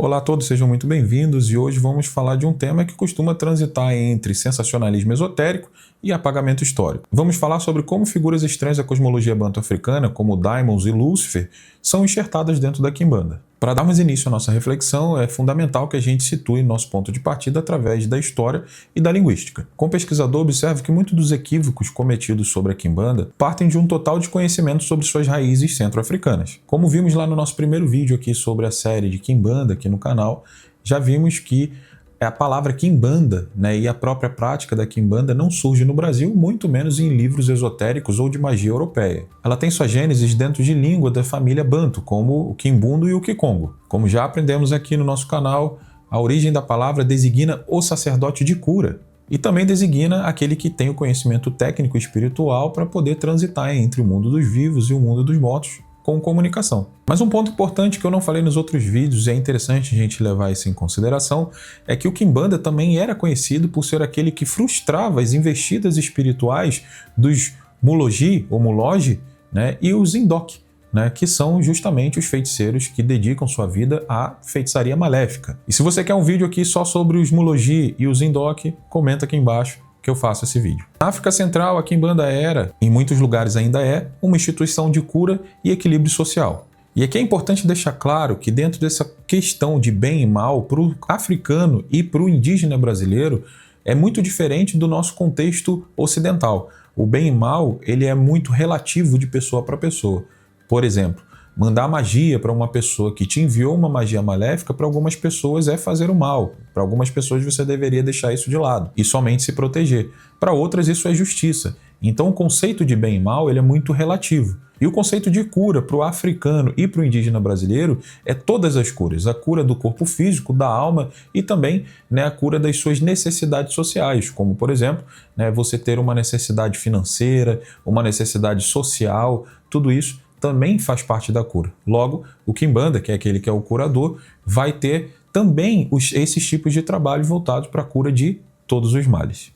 Olá a todos, sejam muito bem-vindos e hoje vamos falar de um tema que costuma transitar entre sensacionalismo esotérico e apagamento histórico. Vamos falar sobre como figuras estranhas da cosmologia banto-africana, como Daimons e Lúcifer, são enxertadas dentro da Quimbanda. Para darmos início à nossa reflexão, é fundamental que a gente situe nosso ponto de partida através da história e da linguística. Como pesquisador, observo que muitos dos equívocos cometidos sobre a Quimbanda partem de um total desconhecimento sobre suas raízes centro-africanas. Como vimos lá no nosso primeiro vídeo aqui sobre a série de Quimbanda aqui no canal, já vimos que a palavra Quimbanda, e a própria prática da Quimbanda não surge no Brasil, muito menos em livros esotéricos ou de magia europeia. Ela tem sua gênese dentro de língua da família Banto, como o Quimbundo e o Kikongo. Como já aprendemos aqui no nosso canal, a origem da palavra designa o sacerdote de cura e também designa aquele que tem o conhecimento técnico e espiritual para poder transitar entre o mundo dos vivos e o mundo dos mortos com comunicação. Mas um ponto importante que eu não falei nos outros vídeos e é interessante a gente levar isso em consideração é que o Quimbanda também era conhecido por ser aquele que frustrava as investidas espirituais dos Muloji ou Muloji, e os Indok, que são justamente os feiticeiros que dedicam sua vida à feitiçaria maléfica. E se você quer um vídeo aqui só sobre os Muloji e os Indok, comenta aqui embaixo que eu faço esse vídeo. Na África Central, a Quimbanda era, em muitos lugares ainda é, uma instituição de cura e equilíbrio social. E aqui é importante deixar claro que dentro dessa questão de bem e mal, para o africano e para o indígena brasileiro, é muito diferente do nosso contexto ocidental. O bem e mal, ele é muito relativo de pessoa para pessoa. Por exemplo, mandar magia para uma pessoa que te enviou uma magia maléfica, para algumas pessoas é fazer o mal. Para algumas pessoas você deveria deixar isso de lado e somente se proteger. Para outras isso é justiça. Então o conceito de bem e mal ele é muito relativo. E o conceito de cura para o africano e para o indígena brasileiro é todas as curas. A cura do corpo físico, da alma e também a cura das suas necessidades sociais, como por exemplo, você ter uma necessidade financeira, uma necessidade social, tudo isso também faz parte da cura. Logo, o Quimbanda, que é aquele que é o curador, vai ter também esses tipos de trabalho voltados para a cura de todos os males.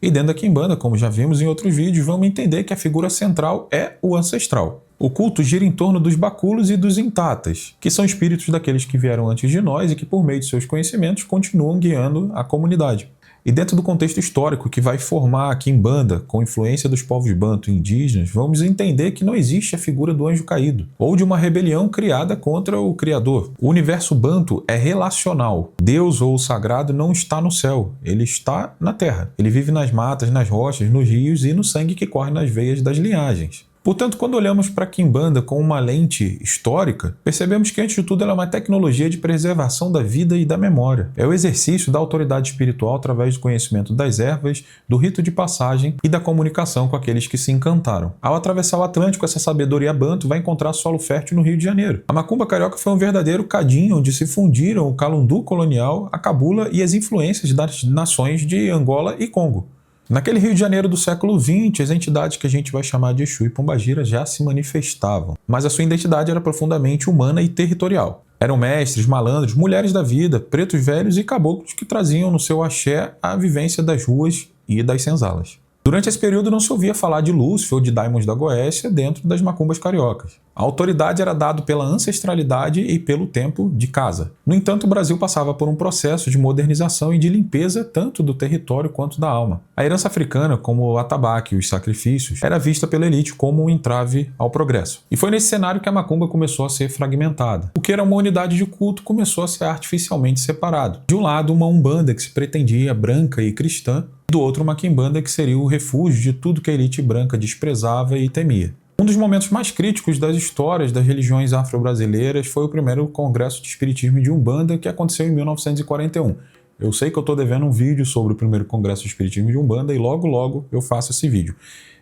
E dentro da Quimbanda, como já vimos em outros vídeos, vamos entender que a figura central é o ancestral. O culto gira em torno dos baculos e dos intatas, que são espíritos daqueles que vieram antes de nós e que, por meio de seus conhecimentos, continuam guiando a comunidade. E dentro do contexto histórico que vai formar a Quimbanda, com influência dos povos banto e indígenas, vamos entender que não existe a figura do anjo caído, ou de uma rebelião criada contra o Criador. O universo banto é relacional. Deus ou o sagrado não está no céu, ele está na terra. Ele vive nas matas, nas rochas, nos rios e no sangue que corre nas veias das linhagens. Portanto, quando olhamos para a Quimbanda com uma lente histórica, percebemos que, antes de tudo, ela é uma tecnologia de preservação da vida e da memória. É o exercício da autoridade espiritual através do conhecimento das ervas, do rito de passagem e da comunicação com aqueles que se encantaram. Ao atravessar o Atlântico, essa sabedoria banto vai encontrar solo fértil no Rio de Janeiro. A macumba carioca foi um verdadeiro cadinho onde se fundiram o calundu colonial, a cabula e as influências das nações de Angola e Congo. Naquele Rio de Janeiro do século XX, as entidades que a gente vai chamar de Exu e Pombagira já se manifestavam, mas a sua identidade era profundamente humana e territorial. Eram mestres, malandros, mulheres da vida, pretos velhos e caboclos que traziam no seu axé a vivência das ruas e das senzalas. Durante esse período não se ouvia falar de Lúcifer ou de Daimons da Goécia dentro das macumbas cariocas. A autoridade era dada pela ancestralidade e pelo tempo de casa. No entanto, o Brasil passava por um processo de modernização e de limpeza tanto do território quanto da alma. A herança africana, como o atabaque e os sacrifícios, era vista pela elite como um entrave ao progresso. E foi nesse cenário que a macumba começou a ser fragmentada. O que era uma unidade de culto começou a ser artificialmente separado. De um lado, uma umbanda que se pretendia branca e cristã, do outro uma quimbanda que seria o refúgio de tudo que a elite branca desprezava e temia. Um dos momentos mais críticos das histórias das religiões afro-brasileiras foi o primeiro Congresso de Espiritismo de Umbanda, que aconteceu em 1941. Eu sei que eu estou devendo um vídeo sobre o primeiro Congresso de Espiritismo de Umbanda e logo eu faço esse vídeo.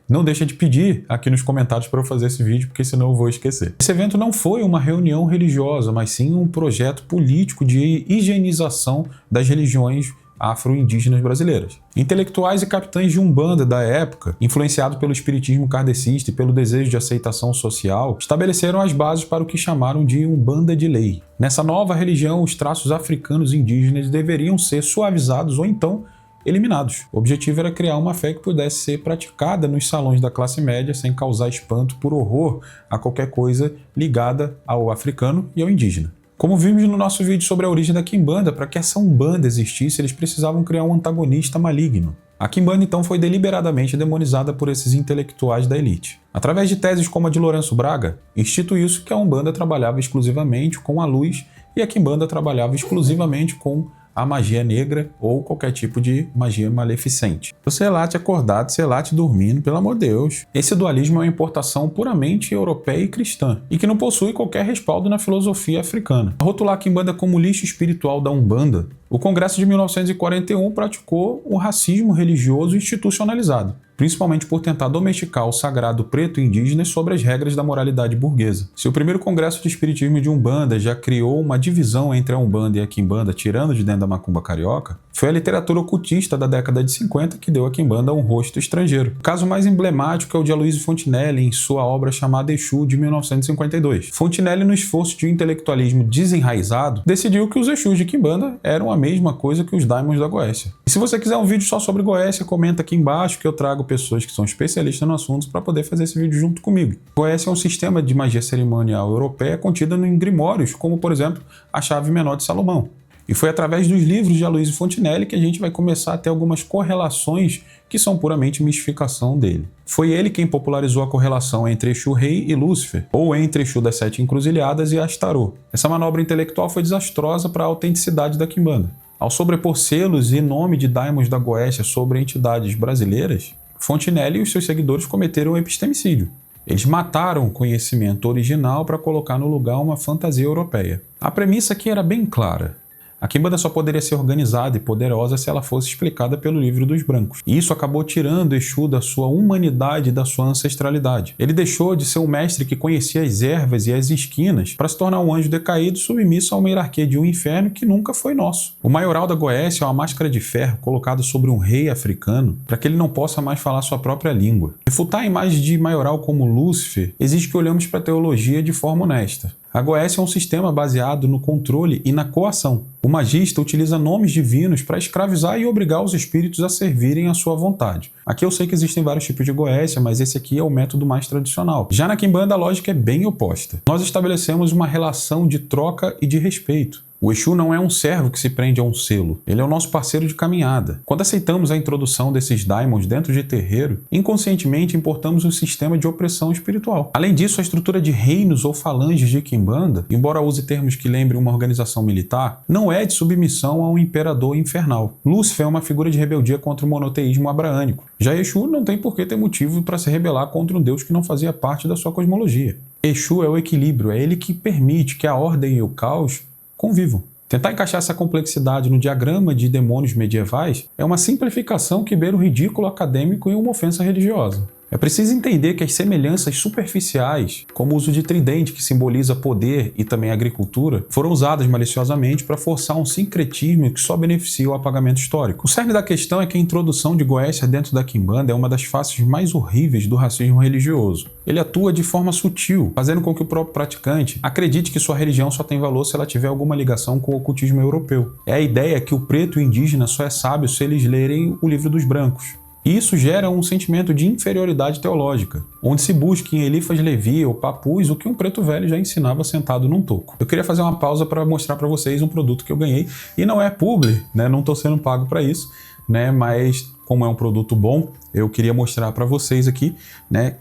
Não deixa de pedir aqui nos comentários para eu fazer esse vídeo, porque senão eu vou esquecer. Esse evento não foi uma reunião religiosa, mas sim um projeto político de higienização das religiões afro-indígenas brasileiras. Intelectuais e capitães de Umbanda da época, influenciados pelo espiritismo kardecista e pelo desejo de aceitação social, estabeleceram as bases para o que chamaram de Umbanda de lei. Nessa nova religião, os traços africanos e indígenas deveriam ser suavizados ou então eliminados. O objetivo era criar uma fé que pudesse ser praticada nos salões da classe média sem causar espanto por horror a qualquer coisa ligada ao africano e ao indígena. Como vimos no nosso vídeo sobre a origem da Quimbanda, para que essa Umbanda existisse, eles precisavam criar um antagonista maligno. A Quimbanda então foi deliberadamente demonizada por esses intelectuais da elite. Através de teses como a de Lourenço Braga, instituiu-se que a Umbanda trabalhava exclusivamente com a luz e a Quimbanda trabalhava exclusivamente com a magia negra ou qualquer tipo de magia maleficente. Você late acordado, você late dormindo, pelo amor de Deus. Esse dualismo é uma importação puramente europeia e cristã, e que não possui qualquer respaldo na filosofia africana. Rotular a Quimbanda como lixo espiritual da Umbanda, o Congresso de 1941 praticou o racismo religioso institucionalizado, principalmente por tentar domesticar o sagrado preto indígena sobre as regras da moralidade burguesa. Se o primeiro Congresso de Espiritismo de Umbanda já criou uma divisão entre a Umbanda e a Quimbanda, tirando de dentro da macumba carioca, foi a literatura ocultista da década de 50 que deu à Quimbanda um rosto estrangeiro. O caso mais emblemático é o de Aloysio Fontinelli em sua obra chamada Exu, de 1952. Fontinelli, no esforço de um intelectualismo desenraizado, decidiu que os Exus de Quimbanda eram a mesma coisa que os Daimons da Goécia. E se você quiser um vídeo só sobre Goécia, comenta aqui embaixo que eu trago pessoas que são especialistas no assunto para poder fazer esse vídeo junto comigo. Goécia é um sistema de magia cerimonial europeia contida em grimórios, como por exemplo a Chave Menor de Salomão. E foi através dos livros de Aloysio Fontinelli que a gente vai começar a ter algumas correlações que são puramente mistificação dele. Foi ele quem popularizou a correlação entre Exu Rei e Lúcifer, ou entre Exu das Sete Encruzilhadas e Astarô. Essa manobra intelectual foi desastrosa para a autenticidade da Quimbanda. Ao sobrepor selos e nome de Daimons da Goécia sobre entidades brasileiras, Fontinelli e os seus seguidores cometeram um epistemicídio. Eles mataram o conhecimento original para colocar no lugar uma fantasia europeia. A premissa aqui era bem clara. A Quimbanda só poderia ser organizada e poderosa se ela fosse explicada pelo livro dos brancos. E isso acabou tirando Exu da sua humanidade e da sua ancestralidade. Ele deixou de ser um mestre que conhecia as ervas e as esquinas para se tornar um anjo decaído submisso a uma hierarquia de um inferno que nunca foi nosso. O maioral da Goécia é uma máscara de ferro colocada sobre um rei africano para que ele não possa mais falar sua própria língua. Refutar a imagem de maioral como Lúcifer exige que olhamos para a teologia de forma honesta. A Goécia é um sistema baseado no controle e na coação. O magista utiliza nomes divinos para escravizar e obrigar os espíritos a servirem à sua vontade. Aqui eu sei que existem vários tipos de Goécia, mas esse aqui é o método mais tradicional. Já na Quimbanda a lógica é bem oposta. Nós estabelecemos uma relação de troca e de respeito. O Exu não é um servo que se prende a um selo, ele é o nosso parceiro de caminhada. Quando aceitamos a introdução desses daimons dentro de terreiro, inconscientemente importamos um sistema de opressão espiritual. Além disso, a estrutura de reinos ou falanges de Quimbanda, embora use termos que lembrem uma organização militar, não é de submissão a um imperador infernal. Lúcifer é uma figura de rebeldia contra o monoteísmo abraânico. Já Exu não tem por que ter motivo para se rebelar contra um deus que não fazia parte da sua cosmologia. Exu é o equilíbrio, é ele que permite que a ordem e o caos convivam. Tentar encaixar essa complexidade no diagrama de demônios medievais é uma simplificação que beira o ridículo acadêmico e uma ofensa religiosa. É preciso entender que as semelhanças superficiais, como o uso de tridente que simboliza poder e também agricultura, foram usadas maliciosamente para forçar um sincretismo que só beneficia o apagamento histórico. O cerne da questão é que a introdução de Goécia dentro da Quimbanda é uma das faces mais horríveis do racismo religioso. Ele atua de forma sutil, fazendo com que o próprio praticante acredite que sua religião só tem valor se ela tiver alguma ligação com o ocultismo europeu. É a ideia que o preto e o indígena só é sábio se eles lerem o livro dos brancos. E isso gera um sentimento de inferioridade teológica, onde se busca em Eliphas Levi ou Papus o que um preto velho já ensinava sentado num toco. Eu queria fazer uma pausa para mostrar para vocês um produto que eu ganhei, e não é publi, né? Não estou sendo pago para isso, né? Mas como é um produto bom, eu queria mostrar para vocês aqui, né?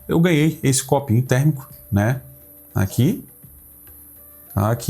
Eu ganhei esse copinho térmico, né? Aqui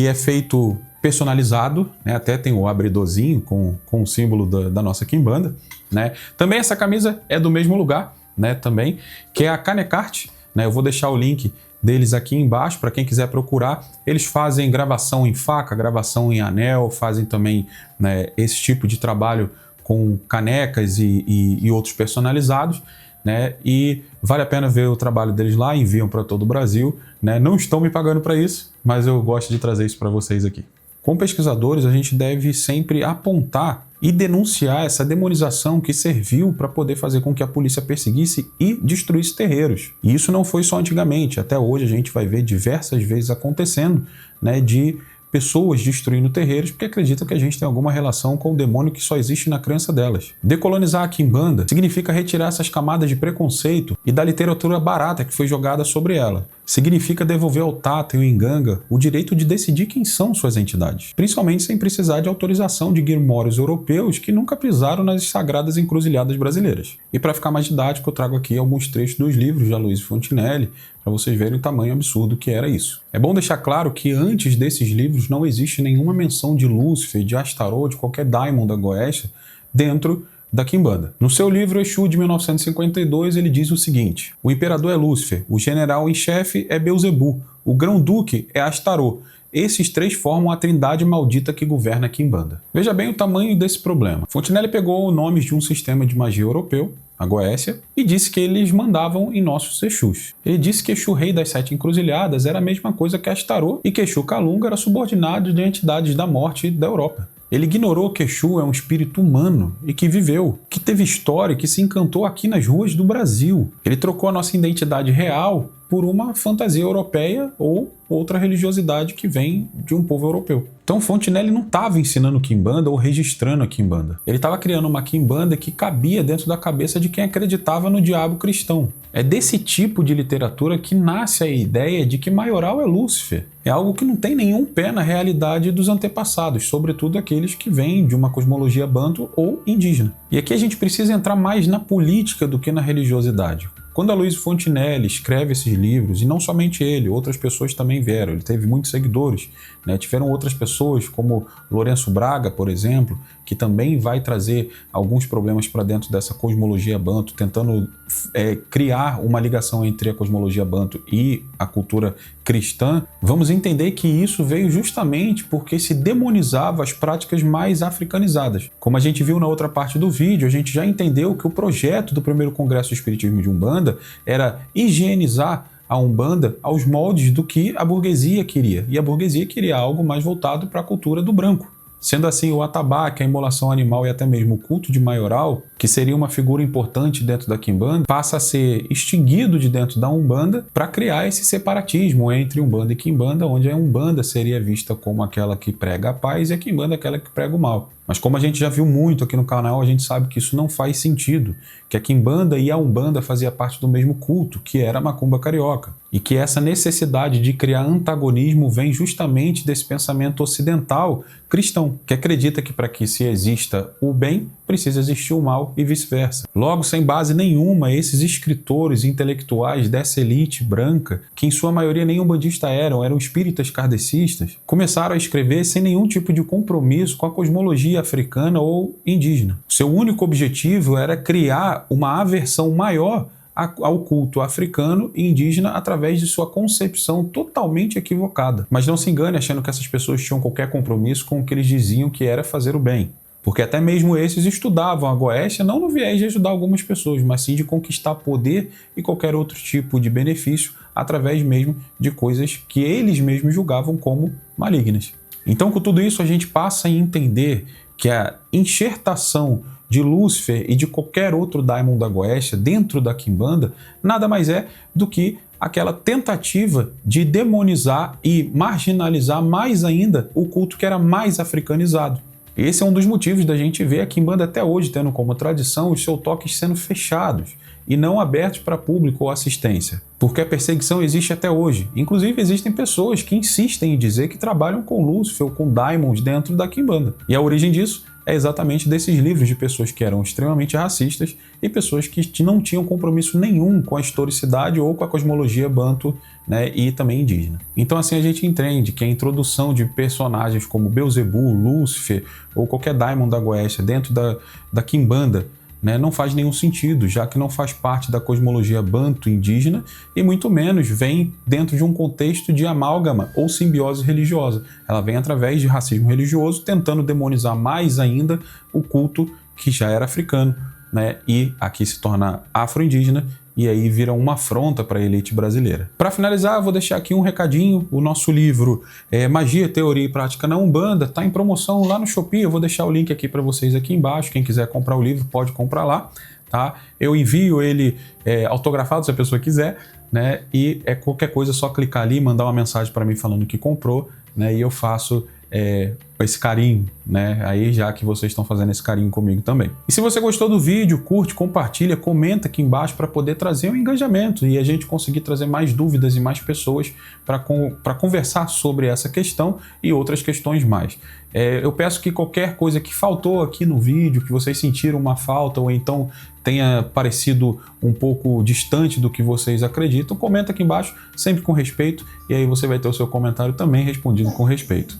é feito personalizado, né? Até tem o abridorzinho com o símbolo da nossa Quimbanda, né? Também essa camisa é do mesmo lugar, né? Também, que é a Canecart, né? Eu vou deixar o link deles aqui embaixo para quem quiser procurar. Eles fazem gravação em faca, gravação em anel, fazem também, né, esse tipo de trabalho com canecas e outros personalizados, né? E vale a pena ver o trabalho deles lá, enviam para todo o Brasil, né? Não estão me pagando para isso, mas eu gosto de trazer isso para vocês aqui. Como pesquisadores, a gente deve sempre apontar e denunciar essa demonização que serviu para poder fazer com que a polícia perseguisse e destruísse terreiros. E isso não foi só antigamente, até hoje a gente vai ver diversas vezes acontecendo, né, de pessoas destruindo terreiros porque acreditam que a gente tem alguma relação com o demônio que só existe na crença delas. Decolonizar a Quimbanda significa retirar essas camadas de preconceito e da literatura barata que foi jogada sobre ela. significa devolver ao Tata e ao Nganga o direito de decidir quem são suas entidades, principalmente sem precisar de autorização de grimórios europeus que nunca pisaram nas sagradas encruzilhadas brasileiras. E para ficar mais didático, eu trago aqui alguns trechos dos livros de Aloysio Fontinelli, para vocês verem o tamanho absurdo que era isso. É bom deixar claro que antes desses livros não existe nenhuma menção de Lúcifer, de Astaroth, de qualquer daimon da Goécia dentro da Quimbanda. No seu livro Exu de 1952, ele diz o seguinte: o imperador é Lúcifer, o general em chefe é Beuzebu, o grão-duque é Astaroth. Esses três formam a trindade maldita que governa a Quimbanda. Veja bem o tamanho desse problema. Fontinelli pegou nomes de um sistema de magia europeu, a Goécia, e disse que eles mandavam em nossos Exus. Ele disse que Exu Rei das Sete Encruzilhadas era a mesma coisa que Astaroth e que Exu Calunga era subordinado de entidades da morte da Europa. Ele ignorou que Exu é um espírito humano e que viveu, que teve história e que se encantou aqui nas ruas do Brasil. Ele trocou a nossa identidade real por uma fantasia europeia ou outra religiosidade que vem de um povo europeu. Então Fontinelli não estava ensinando Quimbanda ou registrando a Quimbanda. Ele estava criando uma Quimbanda que cabia dentro da cabeça de quem acreditava no diabo cristão. É desse tipo de literatura que nasce a ideia de que Maioral é Lúcifer. É algo que não tem nenhum pé na realidade dos antepassados, sobretudo aqueles que vêm de uma cosmologia banto ou indígena. E aqui a gente precisa entrar mais na política do que na religiosidade. Quando Aloysio Fontinelli escreve esses livros, e não somente ele, outras pessoas também vieram, ele teve muitos seguidores, né? Tiveram outras pessoas como Lourenço Braga, por exemplo, que também vai trazer alguns problemas para dentro dessa cosmologia banto, tentando criar uma ligação entre a cosmologia banto e a cultura cristã. Vamos entender que isso veio justamente porque se demonizava as práticas mais africanizadas. Como a gente viu na outra parte do vídeo, a gente já entendeu que o projeto do primeiro Congresso do Espiritismo de Umbanda era higienizar a Umbanda aos moldes do que a burguesia queria. E a burguesia queria algo mais voltado para a cultura do branco. Sendo assim, o atabaque, a imolação animal e até mesmo o culto de Maioral, que seria uma figura importante dentro da Quimbanda, passa a ser extinguido de dentro da Umbanda para criar esse separatismo entre Umbanda e Quimbanda, onde a Umbanda seria vista como aquela que prega a paz e a Quimbanda aquela que prega o mal. Mas como a gente já viu muito aqui no canal, a gente sabe que isso não faz sentido, que a Quimbanda e a Umbanda fazia parte do mesmo culto, que era a macumba carioca, e que essa necessidade de criar antagonismo vem justamente desse pensamento ocidental cristão, que acredita que para que se exista o bem, precisa existir o mal e vice-versa. Logo, sem base nenhuma, esses escritores intelectuais dessa elite branca, que em sua maioria nem umbandista eram espíritas kardecistas, começaram a escrever sem nenhum tipo de compromisso com a cosmologia africana ou indígena. Seu único objetivo era criar uma aversão maior ao culto africano e indígena através de sua concepção totalmente equivocada. Mas não se engane achando que essas pessoas tinham qualquer compromisso com o que eles diziam que era fazer o bem. Porque até mesmo esses estudavam a Goécia não no viés de ajudar algumas pessoas, mas sim de conquistar poder e qualquer outro tipo de benefício através mesmo de coisas que eles mesmos julgavam como malignas. Então, com tudo isso, a gente passa a entender que a enxertação de Lúcifer e de qualquer outro daimon da Goécia dentro da Quimbanda nada mais é do que aquela tentativa de demonizar e marginalizar mais ainda o culto que era mais africanizado. Esse é um dos motivos da gente ver a Quimbanda até hoje tendo como tradição os seus toques sendo fechados e não abertos para público ou assistência, porque a perseguição existe até hoje. Inclusive existem pessoas que insistem em dizer que trabalham com Lúcifer ou com daimons dentro da Quimbanda. E a origem disso é exatamente desses livros de pessoas que eram extremamente racistas e pessoas que não tinham compromisso nenhum com a historicidade ou com a cosmologia banto, né, e também indígena. Então assim a gente entende que a introdução de personagens como Beuzebu, Lúcifer ou qualquer daimon da Goécia dentro da Quimbanda, né, não faz nenhum sentido, já que não faz parte da cosmologia banto indígena e muito menos vem dentro de um contexto de amálgama ou simbiose religiosa. Ela vem através de racismo religioso, tentando demonizar mais ainda o culto que já era africano, né, e aqui se torna afro-indígena e aí vira uma afronta para a elite brasileira. Para finalizar, eu vou deixar aqui um recadinho. O nosso livro Magia, Teoria e Prática na Umbanda está em promoção lá no Shopee. Eu vou deixar o link aqui para vocês aqui embaixo. Quem quiser comprar o livro pode comprar lá, tá? Eu envio ele autografado se a pessoa quiser, né? E qualquer coisa é só clicar ali e mandar uma mensagem para mim falando que comprou, né? E eu faço esse carinho, né? Aí já que vocês estão fazendo esse carinho comigo também. E se você gostou do vídeo, curte, compartilha, comenta aqui embaixo para poder trazer um engajamento e a gente conseguir trazer mais dúvidas e mais pessoas para conversar sobre essa questão e outras questões mais. Eu peço que qualquer coisa que faltou aqui no vídeo, que vocês sentiram uma falta ou então tenha parecido um pouco distante do que vocês acreditam, comenta aqui embaixo, sempre com respeito, e aí você vai ter o seu comentário também respondido com respeito.